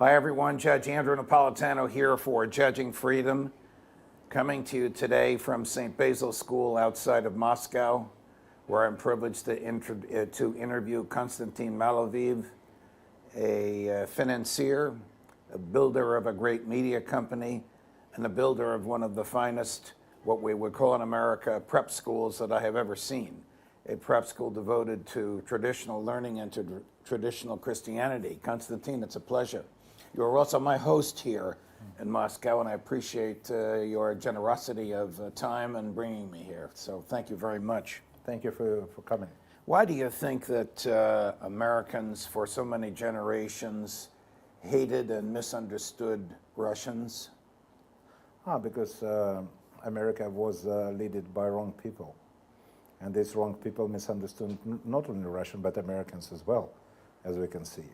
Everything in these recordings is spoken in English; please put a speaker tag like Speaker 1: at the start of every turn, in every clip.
Speaker 1: Hi everyone, Judge Andrew Napolitano here for Judging Freedom, coming to you today from St. Basil School outside of Moscow, where I'm privileged to interview Konstantin Malofeev, a financier, a builder of a great media company, and a builder of one of the finest, what we would call in America, prep schools that I have ever seen. A prep school devoted to traditional learning and to traditional Christianity. Konstantin, it's a pleasure. You're also my host here in Moscow, and I appreciate your generosity of time and bringing me here. So thank you very much.
Speaker 2: Thank you for coming.
Speaker 1: Why do you think that Americans for so many generations hated and misunderstood Russians?
Speaker 2: Because America was led by wrong people. And these wrong people misunderstood not only Russian, but Americans as well, as we can see.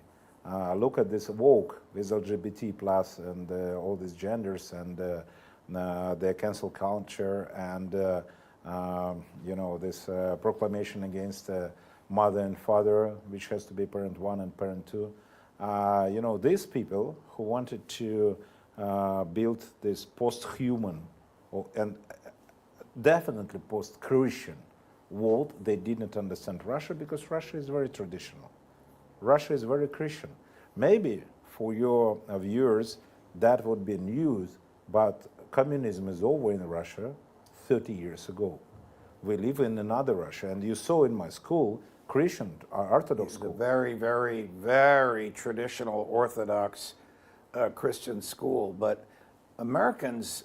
Speaker 2: Look at this woke with LGBT plus and all these genders and the cancel culture and this proclamation against mother and father, which has to be parent one and parent two. These people who wanted to build this post-human and definitely post-Christian world, they didn't understand Russia because Russia is very traditional. Russia is very Christian. Maybe for your viewers that would be news, but communism is over in Russia 30 years ago. We live in another Russia, and you saw in my school, Christian, Orthodox school.
Speaker 1: A very, very, very traditional Orthodox Christian school, but Americans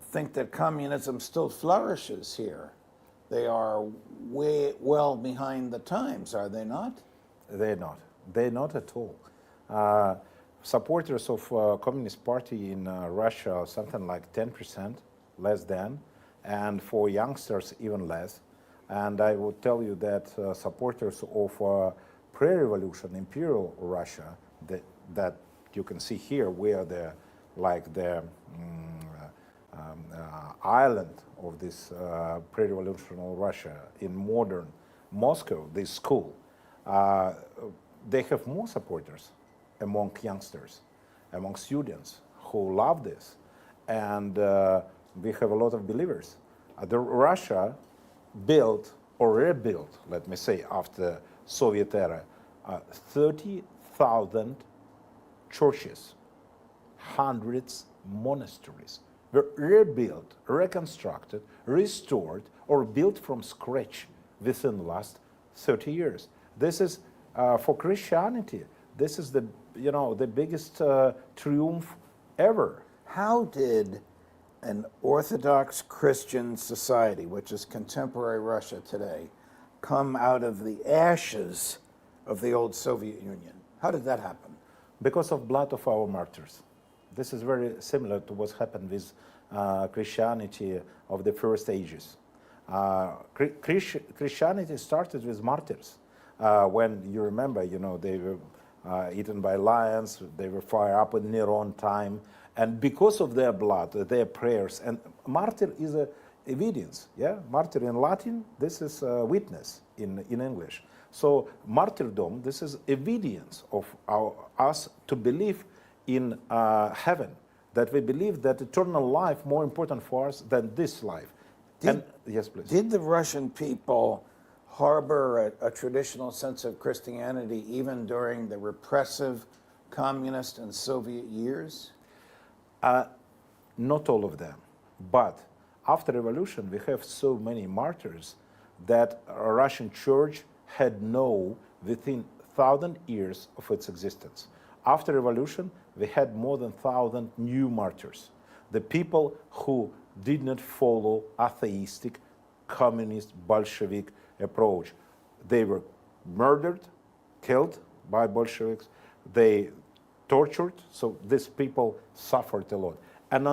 Speaker 1: think that communism still flourishes here. They are way well behind the times, are they not?
Speaker 2: They're not. They're not at all. Supporters of Communist Party in Russia are something like 10%, less than, and for youngsters even less. And I would tell you that supporters of pre-revolution imperial Russia, that you can see here, where the island of this pre-revolutionary Russia in modern Moscow, this school, they have more supporters among youngsters, among students who love this. And we have a lot of believers. Russia built or rebuilt, let me say, after Soviet era, 30,000 churches, hundreds monasteries were rebuilt, reconstructed, restored, or built from scratch within the last 30 years. This is for Christianity. This is the biggest triumph ever.
Speaker 1: How did an Orthodox Christian society, which is contemporary Russia today, come out of the ashes of the old Soviet Union? How did that happen?
Speaker 2: Because of blood of our martyrs. This is very similar to what happened with Christianity of the first ages. Christianity started with martyrs. When you remember, they were eaten by lions, they were fired up in Neron time, and because of their blood, their prayers, and martyr is a evidence, yeah? Martyr in Latin, this is witness in English. So martyrdom, this is evidence of us to believe in heaven, that we believe that eternal life more important for us than this life. Yes, please.
Speaker 1: Did the Russian people harbor a traditional sense of Christianity even during the repressive communist and Soviet years?
Speaker 2: Not all of them, but after revolution we have so many martyrs that a Russian church had known within 1,000 years of its existence. After revolution we had more than 1,000 new martyrs, the people who did not follow atheistic, communist, Bolshevik approach. They were murdered, killed by Bolsheviks, they tortured, so these people suffered a lot. And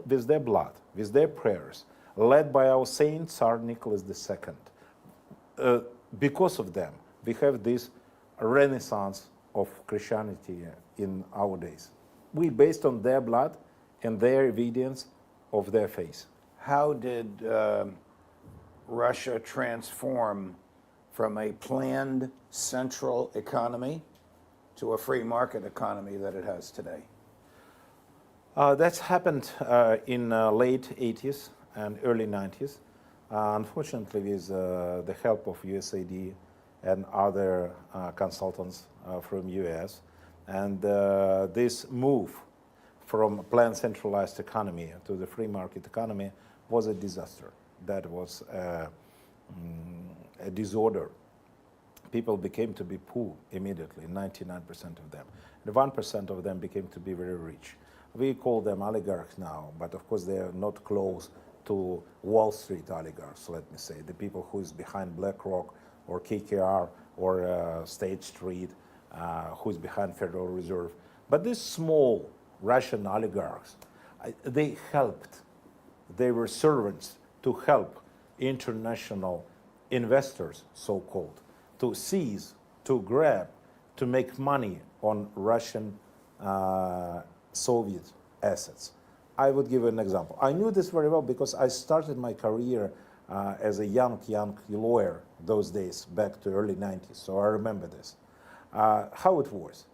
Speaker 2: with their blood, with their prayers, led by our Saint Tsar Nicholas II, because of them, we have this renaissance of Christianity in our days. We based on their blood and their evidence of their faith.
Speaker 1: How did Russia transform from a planned central economy to a free market economy that it has today?
Speaker 2: That's happened in late 80s and early 90s. Unfortunately, with the help of USAID and other consultants from US. And this move from a planned centralized economy to the free market economy was a disaster. That was a disorder. People became to be poor immediately, 99% of them. And 1% of them became to be very rich. We call them oligarchs now, but of course they are not close to Wall Street oligarchs, let me say, the people who is behind BlackRock or KKR or State Street, who is behind Federal Reserve. But these small Russian oligarchs, they helped, they were servants to help international investors, so-called, to seize, to grab, to make money on Russian Soviet assets. I would give an example. I knew this very well because I started my career as a young lawyer those days, back to early 90s, so I remember this. How it was.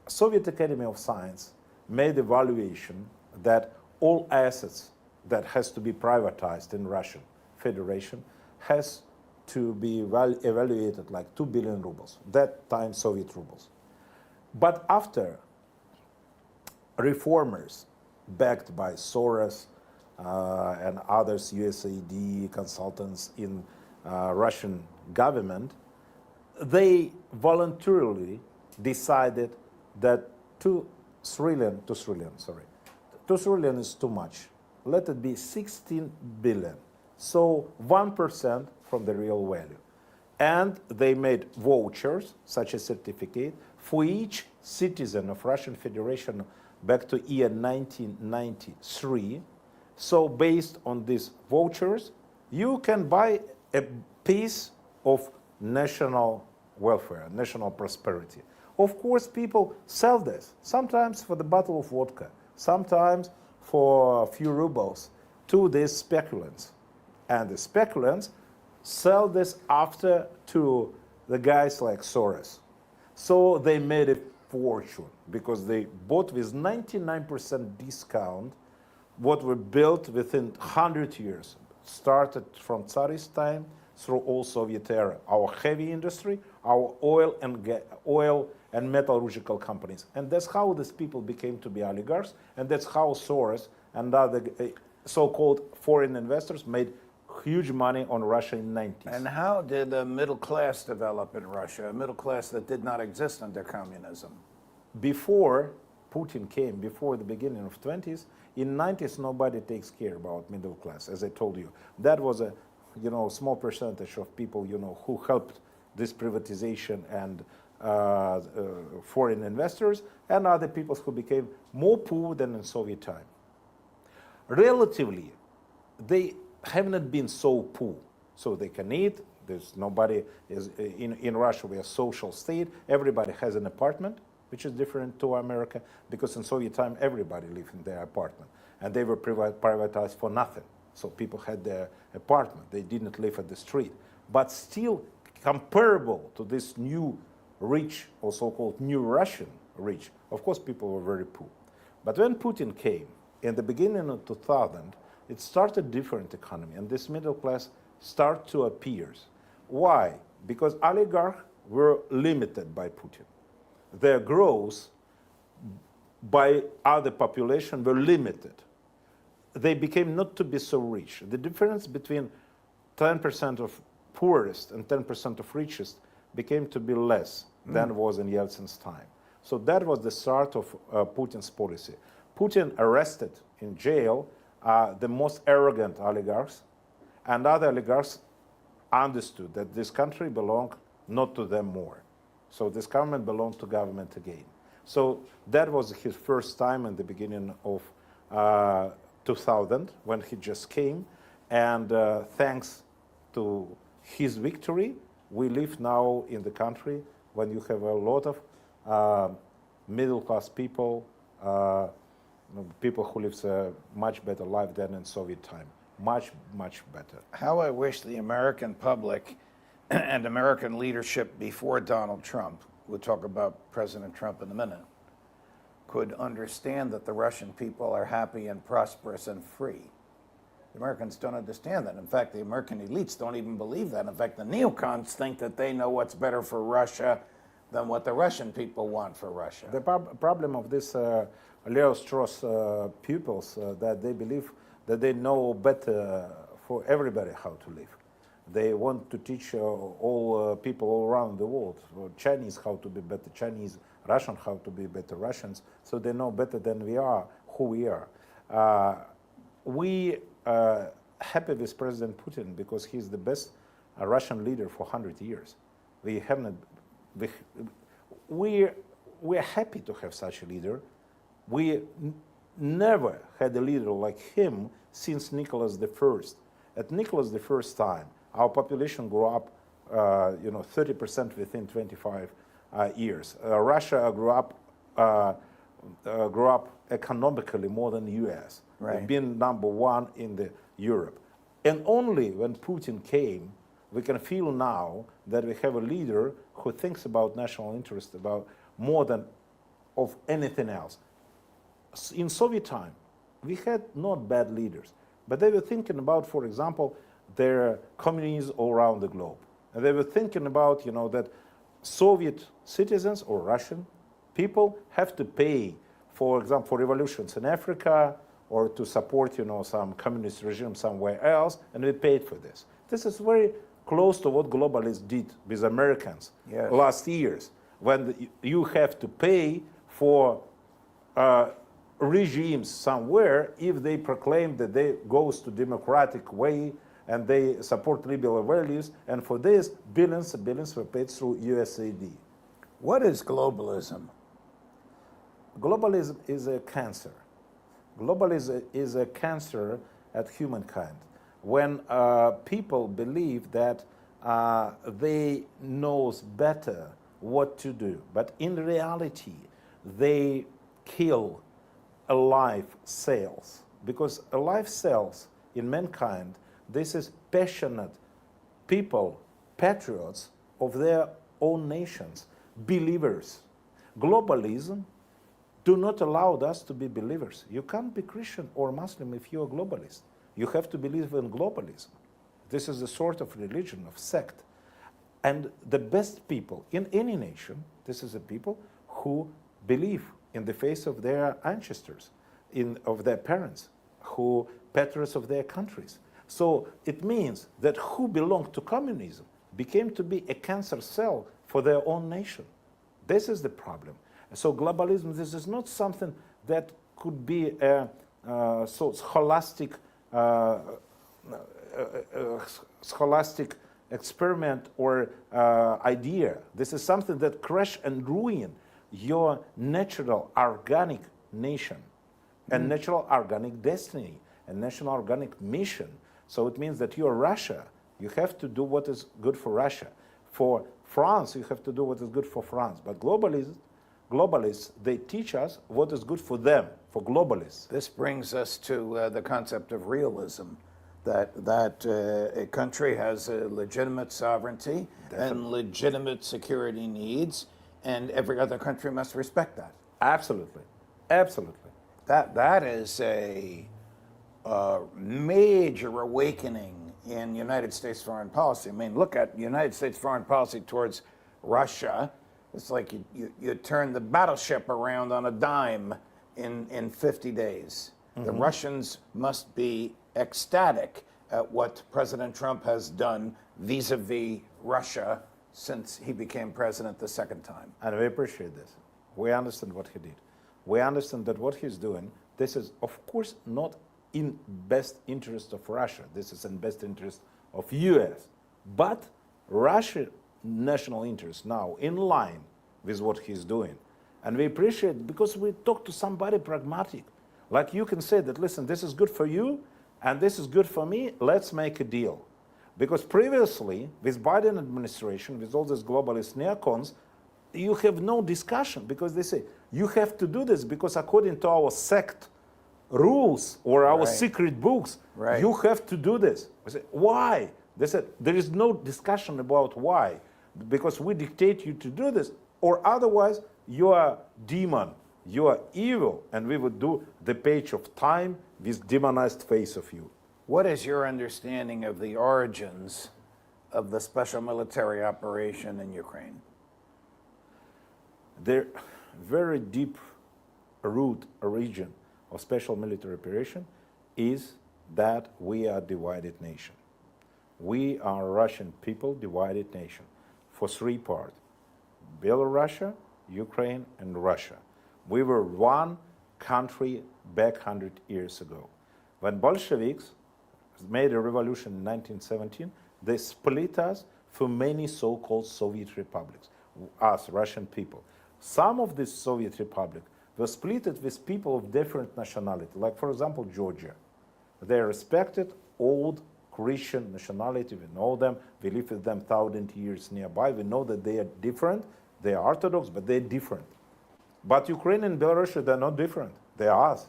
Speaker 2: Soviet Academy of Science made evaluation that all assets that has to be privatized in Russian Federation has to be evaluated like 2 billion rubles, that time Soviet rubles. But after reformers backed by Soros and others, USAID consultants in Russian government, they voluntarily decided that 2 trillion is too much. Let it be 16 billion. So 1% from the real value. And they made vouchers, such a certificate, for each citizen of Russian Federation back to year 1993. So based on these vouchers, you can buy a piece of national welfare, national prosperity. Of course, people sell this, sometimes for the bottle of vodka, sometimes for a few rubles, to these speculants. And the speculants sell this after to the guys like Soros. So they made a fortune because they bought with 99% discount what were built within 100 years, started from Tsarist time through all Soviet era. Our heavy industry, our oil and metallurgical companies. And that's how these people became to be oligarchs, and that's how Soros and other so-called foreign investors made huge money on Russia in the 90s.
Speaker 1: And how did a middle class develop in Russia, a middle class that did not exist under communism?
Speaker 2: Before Putin came, before the beginning of 20s, in 90s nobody takes care about middle class, as I told you. That was a small percentage of people who helped this privatization and foreign investors, and other people who became more poor than in Soviet time. Relatively, they have not been so poor, so they can eat. There's nobody is in Russia. We are a social state. Everybody has an apartment, which is different to America, because in Soviet time everybody lived in their apartment, and they were privatized for nothing. So people had their apartment. They didn't live at the street, but still comparable to this new rich, or so-called new Russian rich. Of course, people were very poor. But when Putin came in the beginning of 2000, it started a different economy, and this middle class started to appear. Why? Because oligarchs were limited by Putin. Their growth by other population were limited. They became not to be so rich. The difference between 10% of poorest and 10% of richest became to be less than was in Yeltsin's time. So that was the start of Putin's policy. Putin arrested in jail the most arrogant oligarchs, and other oligarchs understood that this country belonged not to them more. So this government belonged to government again. So that was his first time in the beginning of 2000 when he just came, and thanks to his victory, we live now in the country when you have a lot of middle-class people, people who live a much better life than in Soviet time. Much, much better.
Speaker 1: How I wish the American public and American leadership before Donald Trump we'll talk about President Trump in a minute, could understand that the Russian people are happy and prosperous and free. The Americans don't understand that. In fact, the American elites don't even believe that. In fact, the neocons think that they know what's better for Russia than what the Russian people want for Russia.
Speaker 2: The problem of this Leo Strauss pupils that they believe that they know better for everybody how to live. They want to teach all people all around the world, Chinese how to be better Chinese, Russian how to be better Russians, so they know better than we are who we are. We happy with President Putin because he's the best Russian leader for 100 years. We're happy to have such a leader. We never had a leader like him since Nicholas I. At Nicholas I's time, our population grew up, 30% within 25 years. Russia grew up economically more than the U.S.
Speaker 1: Right.
Speaker 2: We've been number one in the Europe. And only when Putin came, we can feel now that we have a leader who thinks about national interest about more than of anything else. In Soviet time, we had not bad leaders, but they were thinking about, for example, their communities all around the globe. And they were thinking about, that Soviet citizens or Russian people have to pay, for example, for revolutions in Africa or to support, some communist regime somewhere else, and we paid for this. This is very close to what globalists did with Americans last years, when you have to pay for regimes somewhere if they proclaim that they goes to democratic way and they support liberal values, and for this, billions and billions were paid through USAID.
Speaker 1: What is globalism?
Speaker 2: Globalism is a cancer. Globalism is a cancer at humankind. When people believe that they knows better what to do, but in reality, they kill alive cells, because alive cells in mankind, this is passionate people, patriots of their own nations, believers. Globalism do not allow us to be believers. You can't be Christian or Muslim if you're a globalist. You have to believe in globalism. This is a sort of religion, of sect. And the best people in any nation, this is the people who believe in the face of their ancestors, of their parents, who patriots of their countries. So it means that who belonged to communism became to be a cancer cell for their own nation. This is the problem. So globalism, this is not something that could be a scholastic experiment or idea. This is something that crash and ruin your natural organic nation and natural organic destiny and national organic mission. So it means that you're Russia, you have to do what is good for Russia. For France, you have to do what is good for France. But globalists, they teach us what is good for them, for globalists.
Speaker 1: This brings us to the concept of realism, that a country has a legitimate sovereignty and legitimate security needs, and every other country must respect that.
Speaker 2: Absolutely, absolutely.
Speaker 1: That is a major awakening in United States foreign policy. I mean, look at United States foreign policy towards Russia. It's like you turn the battleship around on a dime in 50 days. Mm-hmm. The Russians must be ecstatic at what President Trump has done vis-a-vis Russia since he became president the second time.
Speaker 2: And we appreciate this. We understand what he did. We understand that what he's doing, this is of course not in best interest of Russia. This is in best interest of US. But Russia national interest now in line with what he's doing. And we appreciate it because we talk to somebody pragmatic. Like you can say that, listen, this is good for you and this is good for me, let's make a deal. Because previously, with Biden administration, with all these globalist neocons, you have no discussion because they say, you have to do this because according to our sect rules or our secret books, you have to do this. I say, why? They said, there is no discussion about why. Because we dictate you to do this, or otherwise you are demon, you are evil, and we would do the page of time with demonized face of you.
Speaker 1: What is your understanding of the origins of the special military operation in Ukraine?
Speaker 2: The very deep root origin of special military operation is that we are a divided nation. We are Russian people, divided nation, for three parts: Belarus, Ukraine, and Russia. We were one country back 100 years ago. When Bolsheviks made a revolution in 1917, they split us for many so-called Soviet republics, us, Russian people. Some of these Soviet republics were split with people of different nationality, like, for example, Georgia. They respected old Christian nationality. We know them. We live with them 1,000 years nearby. We know that they are different. They are Orthodox, but they're different. But Ukraine and Belarus, they're not different. They are us.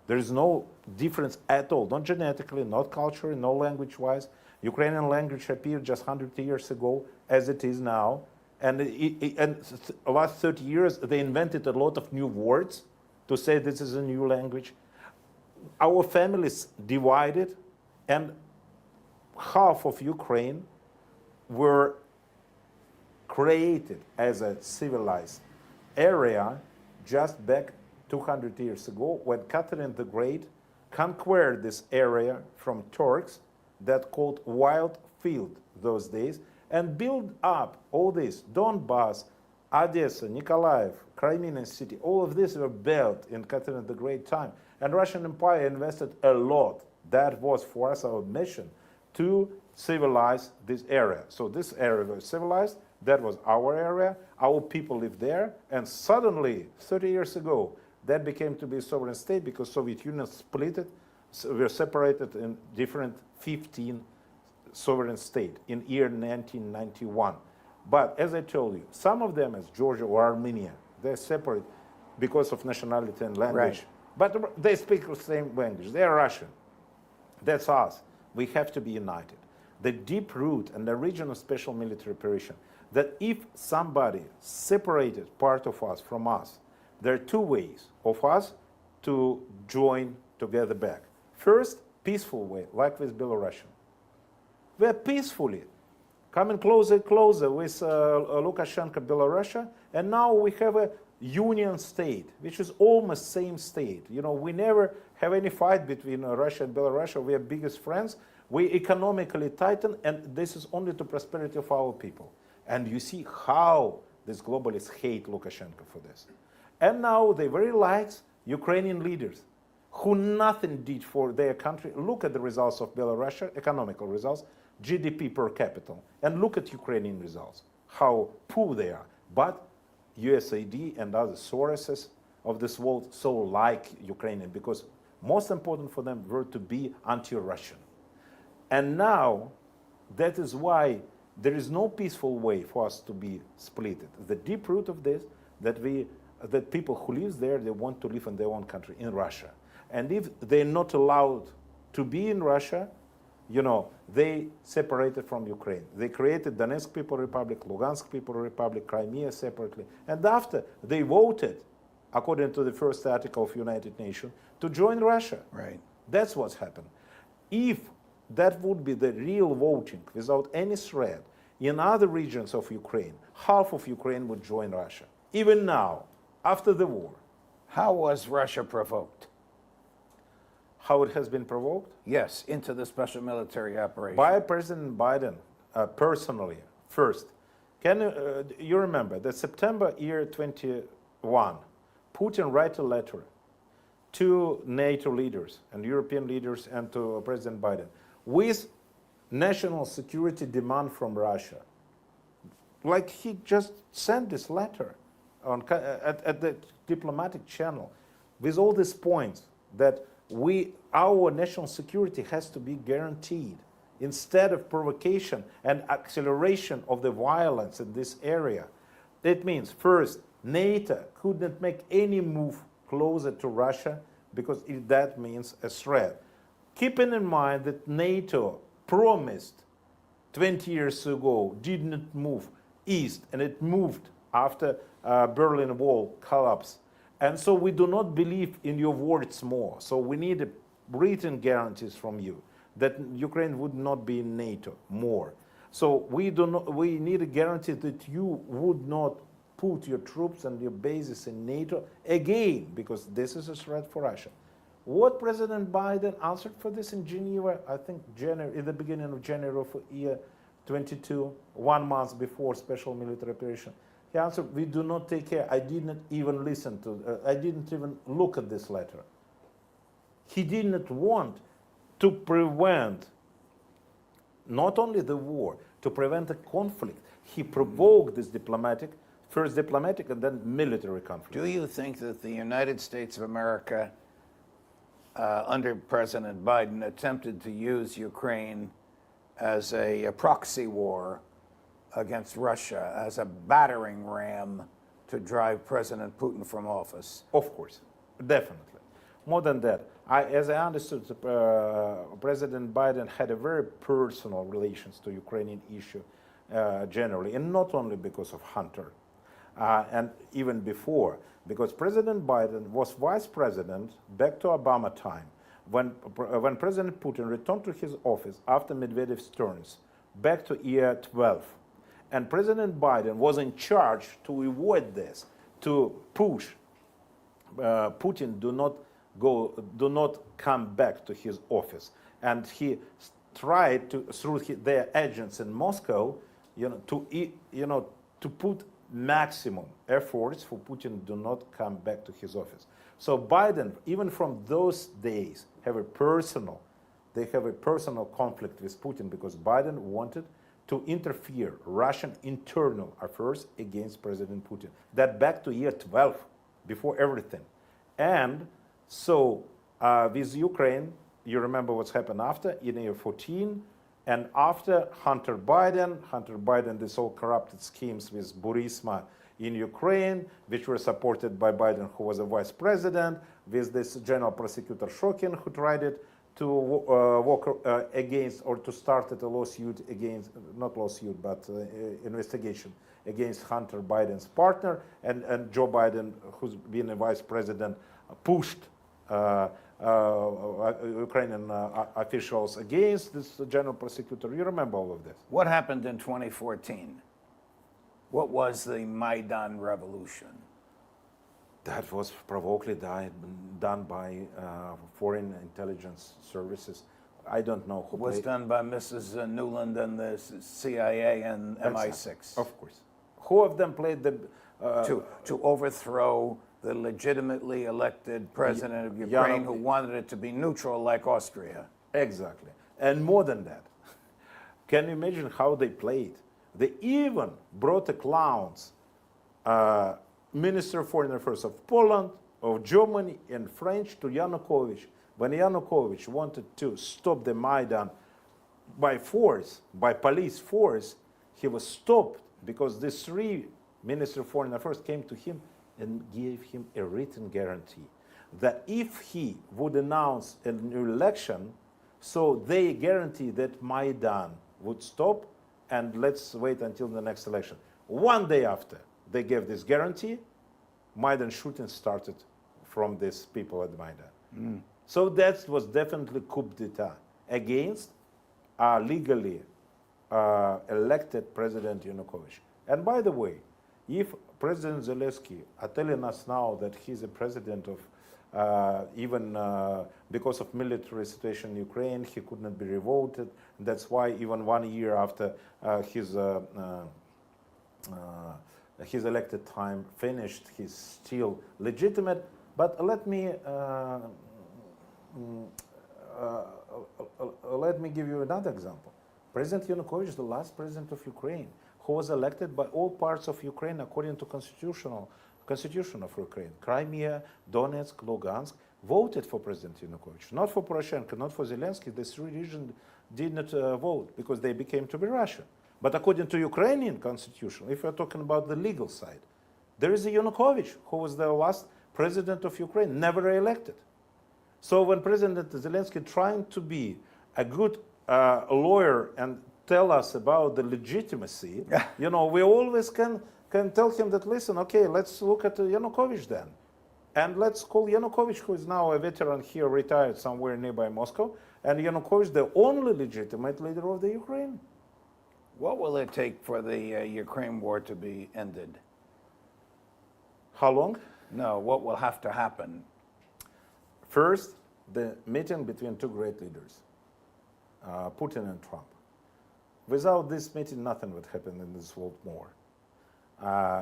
Speaker 2: There is no difference at all, not genetically, not culturally, no language-wise. Ukrainian language appeared just 100 years ago as it is now. And last 30 years, they invented a lot of new words to say this is a new language. Our families divided, and half of Ukraine were created as a civilized area just back 200 years ago when Catherine the Great conquered this area from Turks that called Wild Field those days, and built up all this, Donbass, Odessa, Nikolaev, Crimean city, all of this were built in Catherine the Great time. And Russian Empire invested a lot. That was for us our mission, to civilize this area. So this area was civilized, that was our area, our people lived there, and suddenly, 30 years ago, that became to be a sovereign state because Soviet Union split it, so we were separated in different 15 sovereign state in year 1991. But as I told you, some of them, as Georgia or Armenia, they're separate because of nationality and language.
Speaker 1: Right.
Speaker 2: But they speak the same language. They are Russian. That's us. We have to be united. The deep root and the origin of special military operation, that if somebody separated part of us from us, there are two ways of us to join together back. First, peaceful way, like with Belarusian. We are peacefully coming closer and closer with Lukashenko, Belarus, and now we have a union state, which is almost same state. You know, we never have any fight between Russia and Belarus. We are biggest friends. We economically tighten, and this is only to prosperity of our people. And you see how these globalists hate Lukashenko for this. And now they very like Ukrainian leaders who nothing did for their country. Look at the results of Belarus, economical results, GDP per capita, and look at Ukrainian results, how poor they are. But USAID and other sources of this world so like Ukrainian because most important for them were to be anti-Russian. And now that is why there is no peaceful way for us to be split. The deep root of this, that people who live there, they want to live in their own country, in Russia. And if they're not allowed to be in Russia, you know, they separated from Ukraine. They created Donetsk People Republic, Lugansk People Republic, Crimea separately. And after, they voted, according to the first article of United Nations, to join Russia.
Speaker 1: Right.
Speaker 2: That's what's happened. If that would be the real voting without any threat in other regions of Ukraine, half of Ukraine would join Russia. Even now, after the war.
Speaker 1: How was Russia provoked?
Speaker 2: How it has been provoked?
Speaker 1: Yes, into the special military operation.
Speaker 2: By President Biden personally, first. Can you remember that September year 21, Putin wrote a letter to NATO leaders and European leaders and to President Biden with national security demand from Russia. Like he just sent this letter at the diplomatic channel with all these points that our national security has to be guaranteed instead of provocation and acceleration of the violence in this area. That means, first, NATO couldn't make any move closer to Russia because that means a threat. Keeping in mind that NATO promised 20 years ago, didn't move east, and it moved after Berlin Wall collapse. And so we do not believe in your words more. So we need written guarantees from you that Ukraine would not be in NATO more. So we need a guarantee that you would not put your troops and your bases in NATO again, because this is a threat for Russia. What President Biden answered for this in Geneva, I think in the beginning of January of year 22, 1 month before special military operation, he answered, we do not take care. I didn't even listen to, I didn't even look at this letter. He didn't want to prevent not only the war, to prevent a conflict. He provoked this first diplomatic and then military conflict.
Speaker 1: Do you think that the United States of America, under President Biden, attempted to use Ukraine as a proxy war against Russia, as a battering ram to drive President Putin from office?
Speaker 2: Of course, definitely. More than that, as I understood, President Biden had a very personal relations to Ukrainian issue generally, and not only because of Hunter, and even before, because President Biden was vice president back to Obama time, when President Putin returned to his office after Medvedev's turns, back to year 12. And President Biden was in charge to avoid this, to push Putin do not come back to his office. And he tried to, through their agents in Moscow, to put maximum efforts for Putin do not come back to his office. So Biden, even from those days, they have a personal conflict with Putin, because Biden wanted to interfere Russian internal affairs against President Putin. That back to year 12, before everything. And so with Ukraine, you remember what's happened after, in year 14, and after Hunter Biden, this all corrupted schemes with Burisma in Ukraine, which were supported by Biden, who was a vice president, with this general prosecutor Shokin, who tried it to walk against, or to start a lawsuit against, not lawsuit, but investigation against Hunter Biden's partner, and Joe Biden, who's been a vice president, pushed Ukrainian officials against this general prosecutor. You remember all of this.
Speaker 1: What happened in 2014? What was the Maidan Revolution?
Speaker 2: That was provoked, done by foreign intelligence services. I don't know who
Speaker 1: was done by Mrs. Newland and the CIA and MI6.
Speaker 2: Of course. Who of them played the...
Speaker 1: to overthrow the legitimately elected president of Ukraine, who wanted it to be neutral like Austria.
Speaker 2: Exactly. And more than that, can you imagine how they played? They even brought the clowns, Minister of Foreign Affairs of Poland, of Germany, and French to Yanukovych. When Yanukovych wanted to stop the Maidan by force, by police force, he was stopped because these three Ministers of Foreign Affairs came to him and gave him a written guarantee that if he would announce a new election, so they guarantee that Maidan would stop, and let's wait until the next election. 1 day after they gave this guarantee, Maidan shooting started from these people at Maidan. So that was definitely coup d'etat against legally elected President Yanukovych. And by the way, if President Zelensky are telling us now that he's a president of, even because of military situation in Ukraine, he could not be revoted. That's why even 1 year after his elected time finished, he's still legitimate. But let me give you another example. President Yanukovych is the last president of Ukraine who was elected by all parts of Ukraine according to constitution of Ukraine. Crimea, Donetsk, Lugansk voted for President Yanukovych, not for Poroshenko, not for Zelensky. The three regions did not vote because they became to be Russia. But according to Ukrainian constitution, if we're talking about the legal side, there is a Yanukovych who was the last president of Ukraine, never elected. So when President Zelensky trying to be a good lawyer and tell us about the legitimacy, we always can can tell him that, listen, okay, let's look at Yanukovych then. And let's call Yanukovych, who is now a veteran here, retired somewhere nearby Moscow, and Yanukovych, the only legitimate leader of the Ukraine.
Speaker 1: What will it take for the Ukraine war to be ended?
Speaker 2: How long?
Speaker 1: No, what will have to happen?
Speaker 2: First, the meeting between two great leaders, Putin and Trump. Without this meeting, nothing would happen in this world more.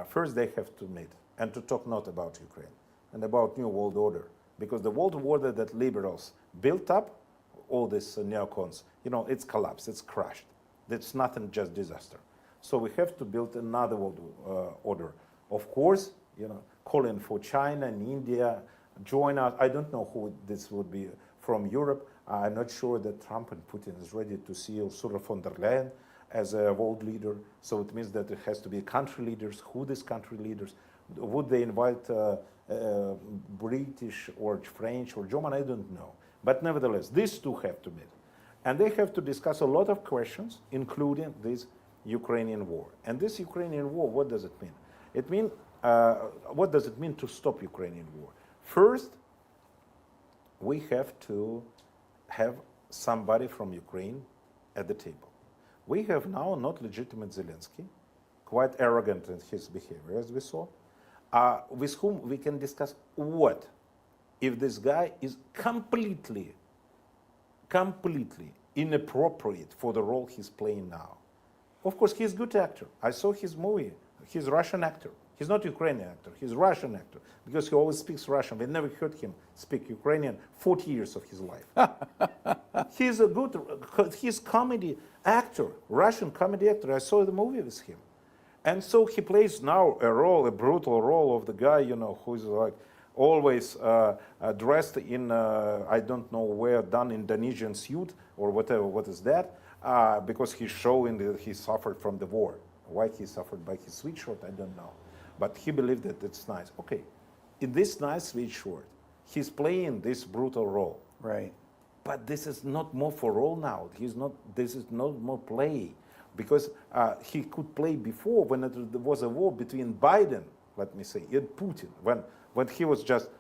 Speaker 2: First, they have to meet and to talk not about Ukraine and about new world order, because the world order that liberals built up, all these neocons, it's collapsed, it's crashed. It's nothing, just disaster. So we have to build another world order. Of course, calling for China and India join us. I don't know who this would be from Europe. I'm not sure that Trump and Putin is ready to see Ursula von der Leyen as a world leader. So it means that it has to be country leaders. Who these country leaders? Would they invite British or French or German? I don't know. But nevertheless, these two have to meet. And they have to discuss a lot of questions, including this Ukrainian war. And this Ukrainian war, what does it mean? What does it mean to stop Ukrainian war? First, we have to have somebody from Ukraine at the table. We have now not legitimate Zelensky, quite arrogant in his behavior, as we saw, with whom we can discuss what if this guy is completely inappropriate for the role he's playing now. Of course, he's a good actor. I saw his movie. He's a Russian actor. He's not Ukrainian actor. He's a Russian actor because he always speaks Russian. We never heard him speak Ukrainian 40 years of his life. He's comedy actor, Russian comedy actor. I saw the movie with him. And so he plays now a brutal role of the guy, who's like always dressed in, I don't know where, done Indonesian suit or whatever, what is that? Because he's showing that he suffered from the war. Why he suffered by his sweatshirt, I don't know. But he believed that it's nice. Okay, in this nice sweatshirt, he's playing this brutal role.
Speaker 1: Right.
Speaker 2: But this is not more for role now. This is not more play. Because he could play before when there was a war between Biden, let me say, and Putin, when he was just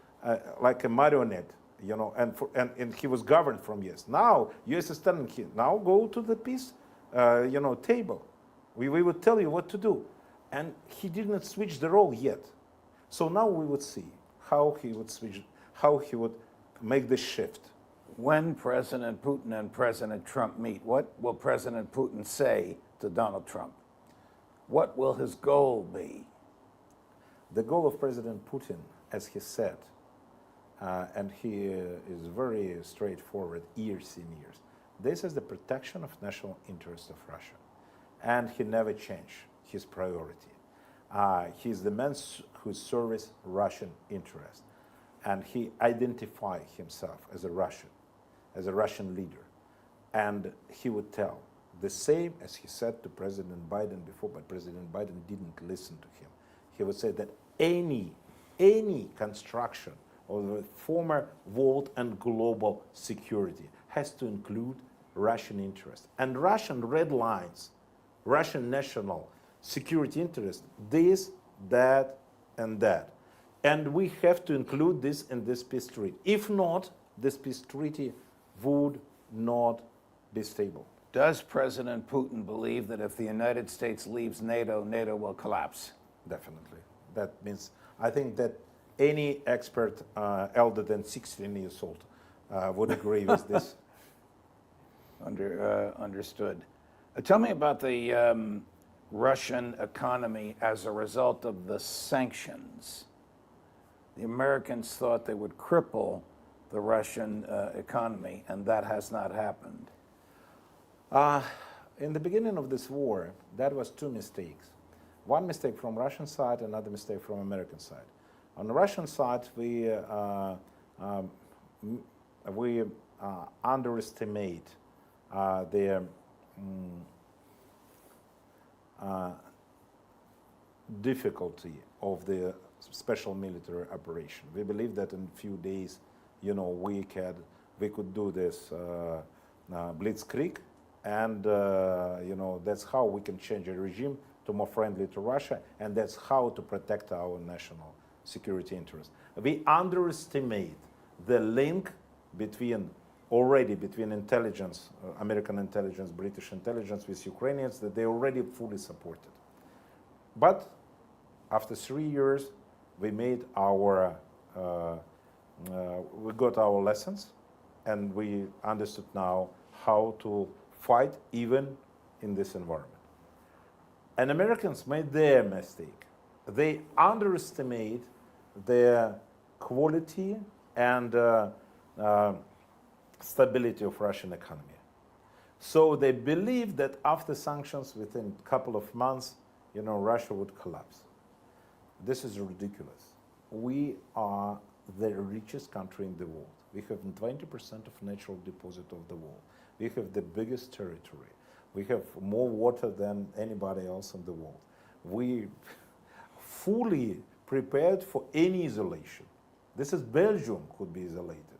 Speaker 2: like a marionette, and he was governed from US. Now, US is telling him, now go to the peace, table. We would tell you what to do. And he didn't switch the role yet. So now we would see how he would switch, how he would make the shift.
Speaker 1: When President Putin and President Trump meet, what will President Putin say to Donald Trump? What will his goal be?
Speaker 2: The goal of President Putin, as he said, and he is very straightforward years and years, this is the protection of national interest of Russia. And he never changed his priority. He's the man who serves Russian interest. And he identified himself as a Russian leader. And he would tell the same as he said to President Biden before, but President Biden didn't listen to him. He would say that any construction of the former world and global security has to include Russian interest. And Russian red lines, Russian national security interest, this, that, and that. And we have to include this in this peace treaty. If not, this peace treaty would not be stable.
Speaker 1: Does President Putin believe that if the United States leaves NATO, NATO will collapse?
Speaker 2: Definitely. That means, I think that any expert elder than 16 years old would agree with this.
Speaker 1: Understood. Tell me about the Russian economy as a result of the sanctions. The Americans thought they would cripple the Russian economy, and that has not happened.
Speaker 2: In the beginning of this war, that was two mistakes. One mistake from Russian side, another mistake from American side. On the Russian side, we underestimate the difficulty of the special military operation. We believe that in a few days, we could do this blitzkrieg, and that's how we can change a regime to more friendly to Russia, and that's how to protect our national security interests. We underestimate the link between intelligence, American intelligence, British intelligence with Ukrainians, that they already fully supported. But after 3 years, we made we got our lessons, and we understood now how to fight even in this environment. And Americans made their mistake. They underestimate the quality and stability of Russian economy. So they believed that after sanctions, within a couple of months, Russia would collapse. This is ridiculous. We are the richest country in the world. We have 20% of natural deposit of the world. We have the biggest territory. We have more water than anybody else in the world. We fully prepared for any isolation. This is Belgium could be isolated.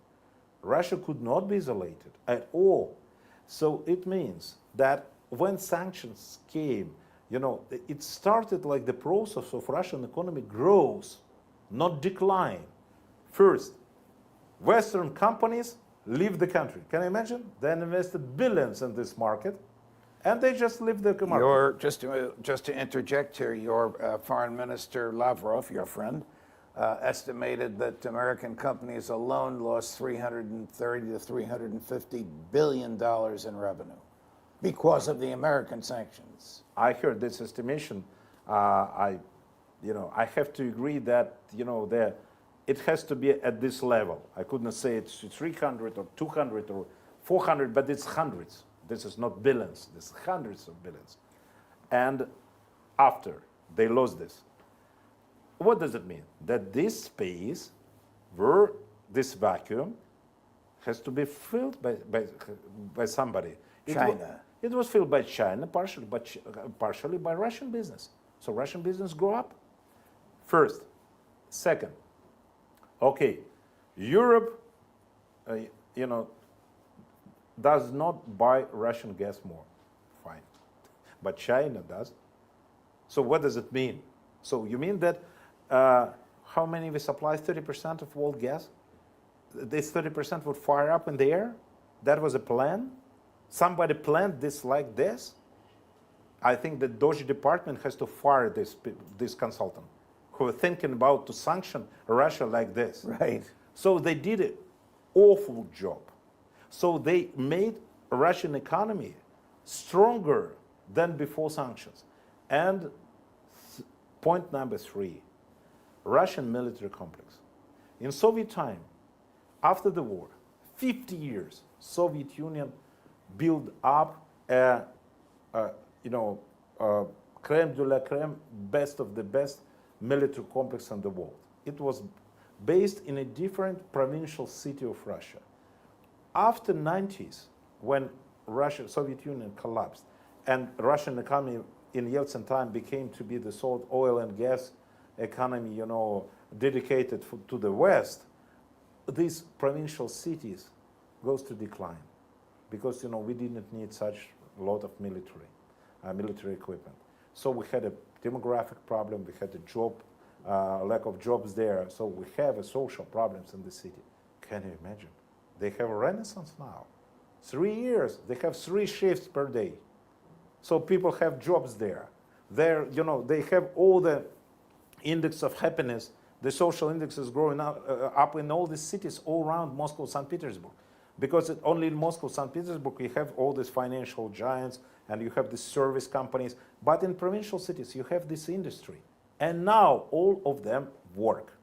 Speaker 2: Russia could not be isolated at all. So it means that when sanctions came, it started like the process of Russian economy grows, not decline. First, Western companies leave the country. Can you imagine? They invested billions in this market, and they just leave the market.
Speaker 1: Just to interject here, your Foreign Minister Lavrov, your friend, estimated that American companies alone lost $330 to $350 billion in revenue because of the American sanctions.
Speaker 2: I heard this estimation. I have to agree that it has to be at this level. I couldn't say it's 300 or 200 or 400, but it's hundreds. This is not billions. This is hundreds of billions. And after they lost this, what does it mean? That this space, where this vacuum, has to be filled by somebody.
Speaker 1: China.
Speaker 2: It was filled by China, partially by Russian business. So Russian business grew up. First. Second, okay, Europe, does not buy Russian gas more. Fine. But China does. So what does it mean? So you mean that how many we supply? 30% of world gas? This 30% would fire up in the air? That was a plan? Somebody planned this like this? I think the Doge department has to fire this consultant who are thinking about to sanction Russia like this.
Speaker 1: Right.
Speaker 2: So they did an awful job. So they made Russian economy stronger than before sanctions. And point number 3, Russian military complex. In Soviet time, after the war, 50 years, Soviet Union built up a creme de la creme, best of the best military complex in the world. It was based in a different provincial city of Russia. After 90s, when Soviet Union collapsed, and Russian economy in Yeltsin time became to be the sort of oil and gas economy, dedicated to the West, these provincial cities goes to decline because, we didn't need such a lot of military equipment. So we had a demographic problem, we had a lack of jobs there, so we have a social problems in the city. Can you imagine? They have a renaissance now. 3 years, they have 3 shifts per day. So people have jobs there. They have all the index of happiness, the social index is growing up in all these cities all around Moscow, St. Petersburg. Because only in Moscow, St. Petersburg, you have all these financial giants and you have the service companies. But in provincial cities, you have this industry. And now all of them work.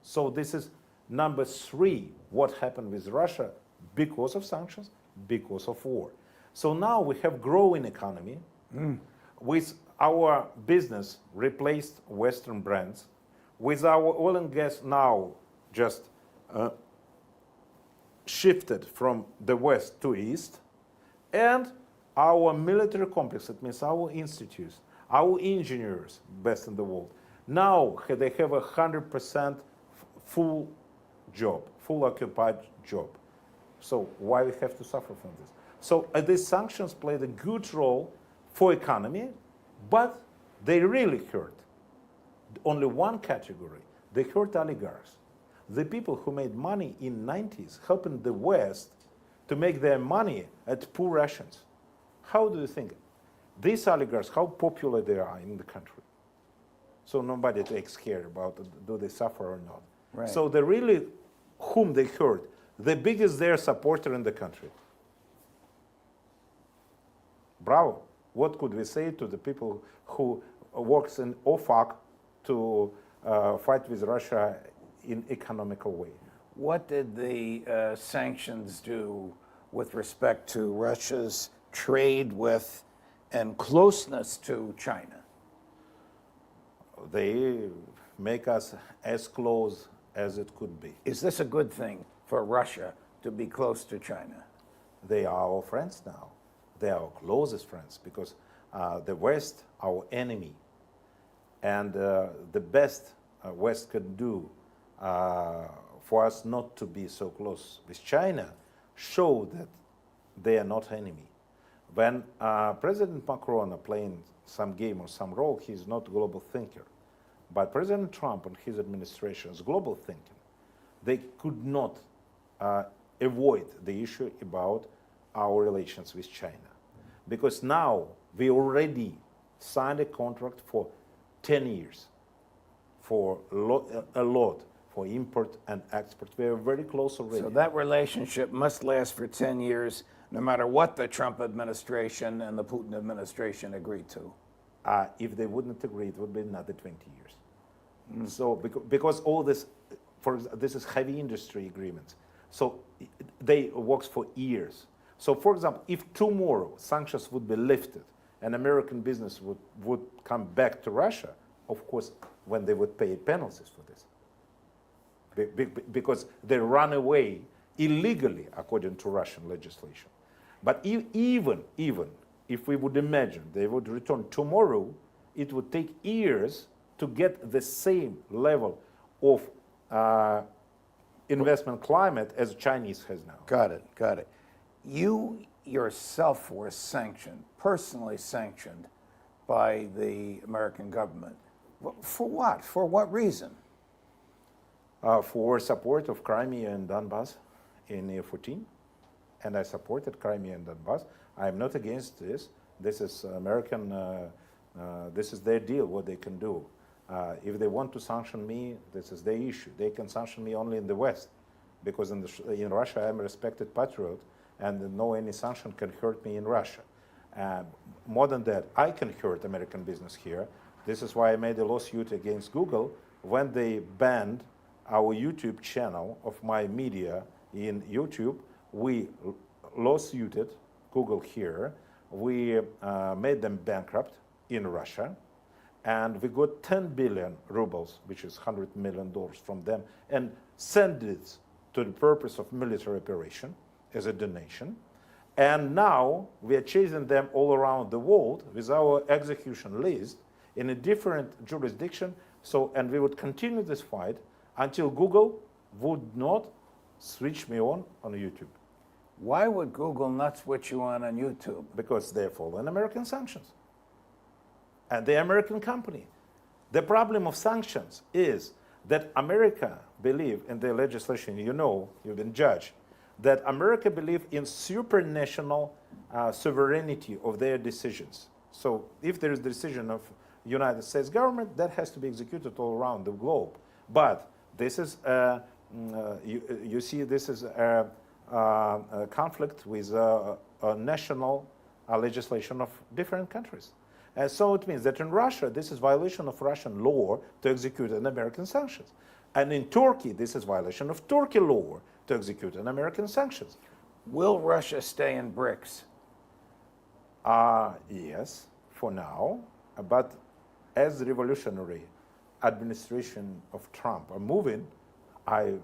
Speaker 2: So this is number 3, what happened with Russia because of sanctions, because of war. So now we have growing economy. With our business replaced Western brands. With our oil and gas now just shifted from the west to east, and our military complex, it means our institutes, our engineers, best in the world, now they have 100% full job, full occupied job. So why we have to suffer from this? So these sanctions played a good role for economy, but They really hurt only one category. They hurt oligarchs. The people who made money in 90s, helping the West to make their money at poor Russians. How do you think? These oligarchs, how popular they are in the country. So nobody takes care about do they suffer or not.
Speaker 1: Right.
Speaker 2: So they really, whom they hurt, the biggest their supporter in the country. Bravo. What could we say to the people who works in OFAC to fight with Russia in economical way?
Speaker 1: What did the sanctions do with respect to Russia's trade with and closeness to China?
Speaker 2: They make us as close as it could be.
Speaker 1: Is this a good thing for Russia to be close to China?
Speaker 2: They are our friends now. They are our closest friends because the West, our enemy, and the best West can do for us not to be so close with China show that they are not enemy. When President Macron are playing some game or some role, he's not a global thinker. But President Trump and his administration is global thinking. They could not avoid the issue about our relations with China. Because now we already signed a contract for 10 years for a lot for import and export. We are very close already.
Speaker 1: So that relationship must last for 10 years, no matter what the Trump administration and the Putin administration agreed to.
Speaker 2: If they wouldn't agree, it would be another 20 years. So because all this, this is heavy industry agreements. So they works for years. So for example, if tomorrow sanctions would be lifted and American business would come back to Russia, of course, when they would pay penalties for this. Because they run away illegally according to Russian legislation. But even if we would imagine they would return tomorrow, it would take years to get the same level of investment climate as Chinese has now.
Speaker 1: Got it, got it. You yourself were sanctioned, personally sanctioned by the American government. For what? For what reason?
Speaker 2: For support of Crimea and Donbass in year 14. And I supported Crimea and Donbass. I am not against this. This is American, this is their deal, what they can do. If they want to sanction me, this is their issue. They can sanction me only in the West, because in Russia I am a respected patriot, and no any sanction can hurt me in Russia. More than that, I can hurt American business here. This is why I made a lawsuit against Google when they banned our YouTube channel of my media in YouTube. We lawsuited Google here. We made them bankrupt in Russia. And we got 10 billion rubles, which is $100 million from them, and sent it to the purpose of military operation as a donation. And now we are chasing them all around the world with our execution list in a different jurisdiction. So, and we would continue this fight until Google would not switch me on YouTube.
Speaker 1: Why would Google not switch you on YouTube?
Speaker 2: Because they're following American sanctions. And the American company. The problem of sanctions is that America believe in their legislation, you know, you've been judged, that America believe in supranational sovereignty of their decisions. So if there is a decision of United States government, that has to be executed all around the globe. But this is, you see, this is a conflict with national legislation of different countries. And so it means that in Russia, this is violation of Russian law to execute an American sanctions. And in Turkey, this is violation of Turkey law to execute an American sanctions.
Speaker 1: Will Russia stay in BRICS?
Speaker 2: Yes, for now. But as the revolutionary administration of Trump are moving, I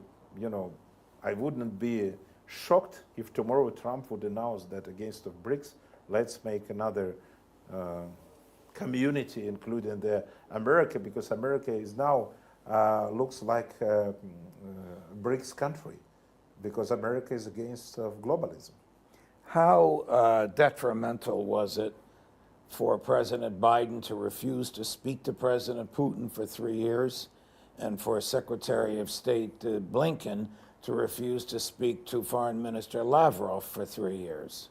Speaker 2: wouldn't be shocked if tomorrow Trump would announce that against of BRICS, let's make another community, including the America, because America is now looks like a BRICS country, because America is against globalism.
Speaker 1: How detrimental was it for President Biden to refuse to speak to President Putin for 3 years, and for Secretary of State Blinken to refuse to speak to Foreign Minister Lavrov for 3 years?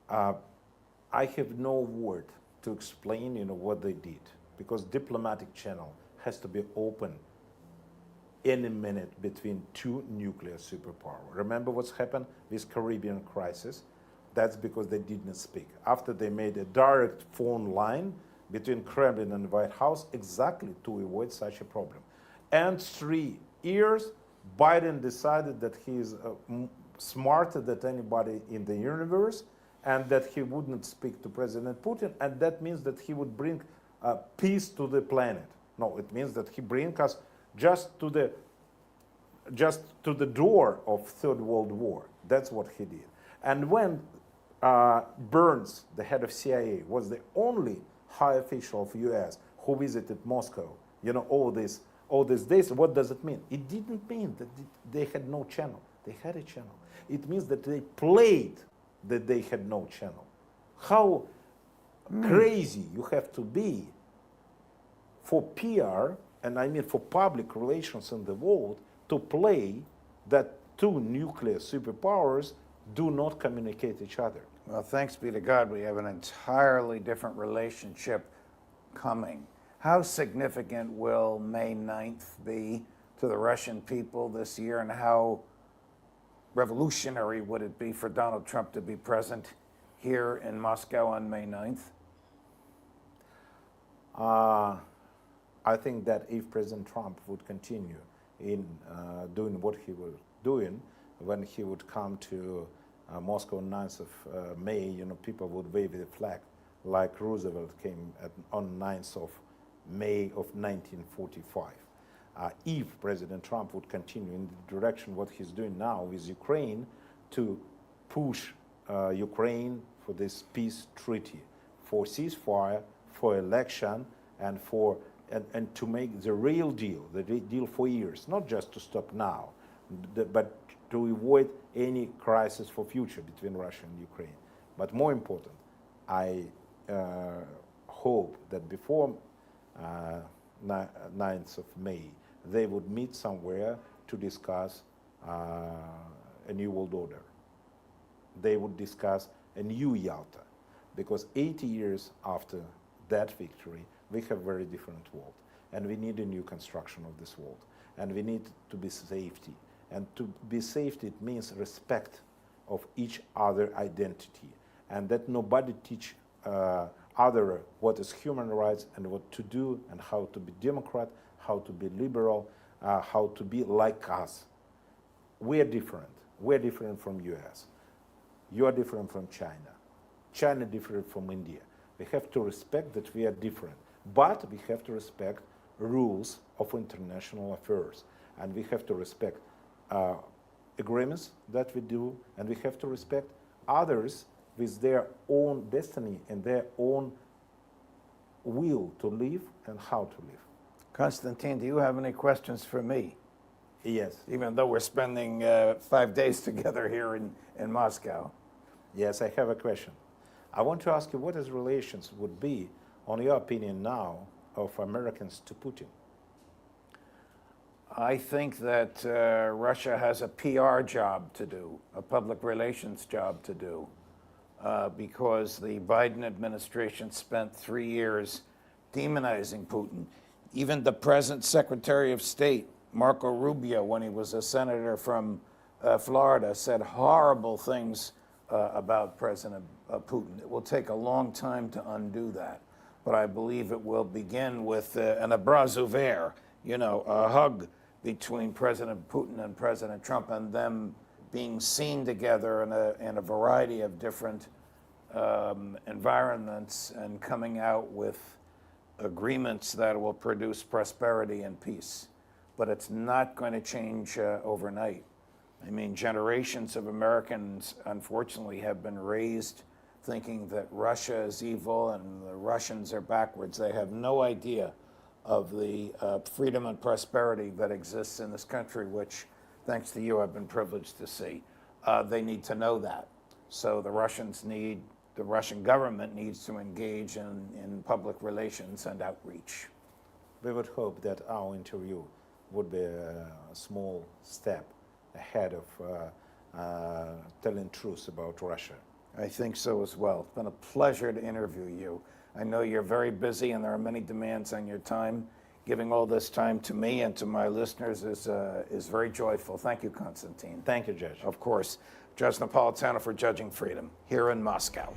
Speaker 2: I have no word to explain, what they did, because diplomatic channel has to be open any minute between two nuclear superpowers. Remember what's happened with Caribbean crisis? That's because they didn't speak. After they made a direct phone line between Kremlin and White House, exactly to avoid such a problem. And 3 years, Biden decided that he is smarter than anybody in the universe, and that he wouldn't speak to President Putin, and that means that he would bring peace to the planet. No, it means that he brings us just to the door of Third World War. That's what he did. And when Burns, the head of CIA, was the only high official of U.S. who visited Moscow, all these days, what does it mean? It didn't mean that they had no channel. They had a channel. It means that they played that they had no channel. How crazy you have to be for PR, and I mean for public relations in the world, to play that two nuclear superpowers do not communicate each other.
Speaker 1: Well, thanks be to God, we have an entirely different relationship coming. How significant will May 9th be to the Russian people this year, and how revolutionary would it be for Donald Trump to be present here in Moscow on May 9th?
Speaker 2: I think that if President Trump would continue in doing what he was doing, when he would come to Moscow on 9th of May, people would wave the flag like Roosevelt came on 9th of May of 1945. If President Trump would continue in the direction what he's doing now with Ukraine, to push Ukraine for this peace treaty, for ceasefire, for election, and to make the real deal, the deal for years, not just to stop now, but to avoid any crisis for future between Russia and Ukraine. But more important, I hope that before 9th of May, they would meet somewhere to discuss a new world order. They would discuss a new Yalta, because 80 years after that victory, we have a very different world, and we need a new construction of this world, and we need to be safety. And to be safety, it means respect of each other identity, and that nobody teach other what is human rights and what to do, and how to be Democrat, how to be liberal, how to be like us. We are different. We're different from US. You are different from China. China different from India. We have to respect that we are different, but we have to respect rules of international affairs, and we have to respect agreements that we do, and we have to respect others with their own destiny and their own will to live and how to live.
Speaker 1: Konstantin, do you have any questions for me?
Speaker 2: Yes.
Speaker 1: Even though we're spending 5 days together here in Moscow.
Speaker 2: Yes, I have a question. I want to ask you what his relations would be, on your opinion now, of Americans to Putin.
Speaker 1: I think that Russia has a PR job to do, a public relations job to do, because the Biden administration spent 3 years demonizing Putin. Even the present Secretary of State, Marco Rubio, when he was a senator from Florida, said horrible things about President Putin. It will take a long time to undo that, but I believe it will begin with an abrazo vert, a hug between President Putin and President Trump, and them being seen together in a variety of different environments, and coming out with agreements that will produce prosperity and peace. But it's not going to change overnight. I mean, generations of Americans, unfortunately, have been raised thinking that Russia is evil and the Russians are backwards. They have no idea of the freedom and prosperity that exists in this country, which, thanks to you, I've been privileged to see. They need to know that. So the Russians need the Russian government needs to engage in public relations and outreach.
Speaker 2: We would hope that our interview would be a small step ahead of telling truth about Russia.
Speaker 1: I think so as well. It's been a pleasure to interview you. I know you're very busy and there are many demands on your time. Giving all this time to me and to my listeners is very joyful. Thank you, Konstantin.
Speaker 2: Thank you, Judge.
Speaker 1: Of course. Judge Napolitano for Judging Freedom here in Moscow.